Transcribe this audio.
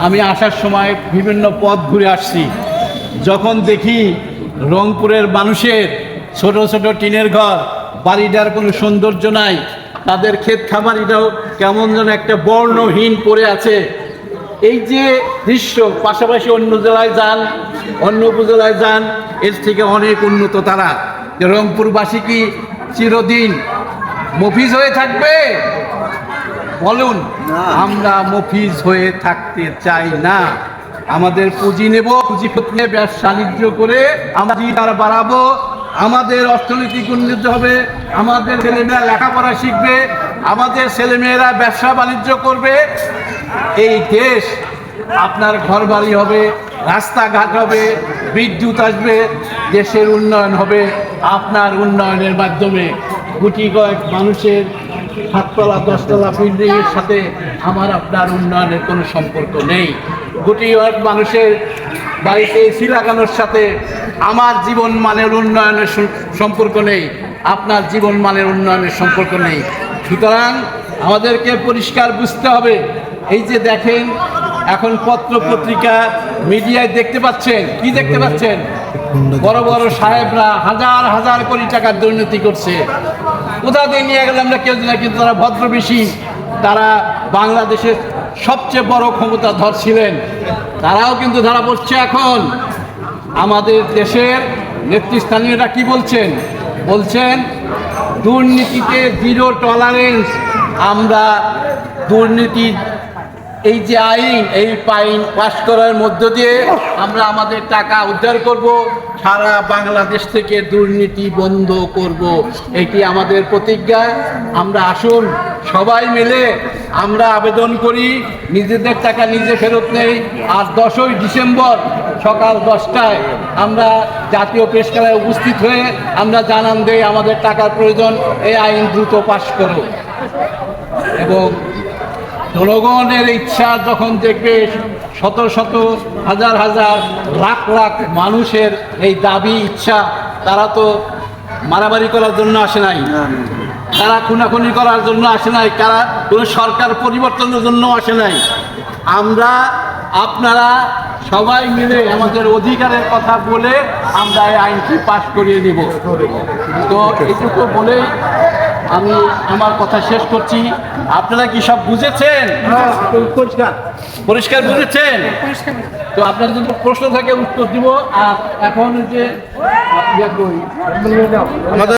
আমি আসার সময় বিভিন্ন পথ ঘুরে আসছি, যখন দেখি রংপুরের মানুষের ছোট ছোট টিনের ঘর, বাড়িটার কোনো সৌন্দর্য নাই, তাদের ক্ষেত খামারিটাও কেমন যেন একটা বর্ণহীন পড়ে আছে। এই যে দৃশ্য, পাশাপাশি অন্য জেলায় যান, অন্য উপজেলায় যান, এর থেকে অনেক উন্নত তারা। রংপুরবাসী কি চিরদিন মফিজ হয়ে থাকবে? বলুন, আমরা মফিজ হয়ে থাকতে চাই না। আমাদের পুঁজি নেব, পুঁজিপত্রে ব্যবসা বাণিজ্য করে আমরা বাড়াবো, আমাদের অর্থনৈতিক উন্নতি হবে, আমাদের ছেলেমেয়েরা লেখাপড়া শিখবে, আমাদের ছেলেমেয়েরা ব্যবসা বাণিজ্য করবে। এই দেশ আপনার ঘরবাড়ি হবে, রাস্তাঘাট হবে, বিদ্যুৎ আসবে, দেশের উন্নয়ন হবে আপনার উন্নয়নের মাধ্যমে। গুটি কয়েক মানুষের 7তলা 10তলা বিল্ডিংয়ের সাথে আমার আপনার উন্নয়নের কোনো সম্পর্ক নেই। গুটি কয়েক মানুষের বাড়িতে এসি লাগানোর সাথে আমার জীবন মানের উন্নয়নের সম্পর্ক নেই, আপনার জীবন মানের উন্নয়নের সম্পর্ক নেই। সুতরাং আমাদেরকে পরিষ্কার বুঝতে হবে। এই যে দেখেন, এখন পত্র পত্রিকা মিডিয়ায় দেখতে পাচ্ছেন, কি দেখতে পাচ্ছেন? বড় বড় সাহেবরা হাজার হাজার কোটি টাকার দুর্নীতি করছে। কোথা দিয়ে নিয়ে গেলে আমরা কেউ জানি না, কিন্তু তারা ভদ্রবেশী, তারা বাংলাদেশের সবচেয়ে বড় ক্ষমতাধর ছিলেন, তারাও কিন্তু ধরা পড়ছে। এখন আমাদের দেশের নেতৃস্থানীয়রা কি বলছেন? বলছেন দুর্নীতিতে জিরো টলারেন্স। আমরা দুর্নীতি এই যে আইন, এই আইন পাশ করার মধ্য দিয়ে আমরা আমাদের টাকা উদ্ধার করব, সারা বাংলাদেশ থেকে দুর্নীতি বন্ধ করব, এটি আমাদের প্রতিজ্ঞা। আমরা আসুন সবাই মিলে আমরা আবেদন করি, নিজেদের টাকা নিজে ফেরত নেই। আর 10ই ডিসেম্বর সকাল 10টায় আমরা জাতীয় প্রেসক্লাবে উপস্থিত হয়ে আমরা জানান দেই আমাদের টাকার প্রয়োজন, এই আইন দ্রুত পাশ করো। এবং জনগণের ইচ্ছা যখন দেখবে, শত শত হাজার হাজার লাখ লাখ মানুষের এই দাবি ইচ্ছা, তারা তো মারামারি করার জন্য আসে নাই, তারা খুনাখুনি করার জন্য আসে নাই, তারা কোনো সরকার পরিবর্তনের জন্য আসে নাই। আমরা আপনারা সবাই মিলে আমাদের অধিকারের কথা বলে আমরা এই আইনটি পাশ করিয়ে নিব। তো এইটুকু বলেই আমি আমার কথা শেষ করছি। আপনারা কি সব বুঝেছেন? পরিষ্কার বুঝেছেন? তো আপনার যদি প্রশ্ন থাকে উত্তর দিব। আর এখন যে আমাদের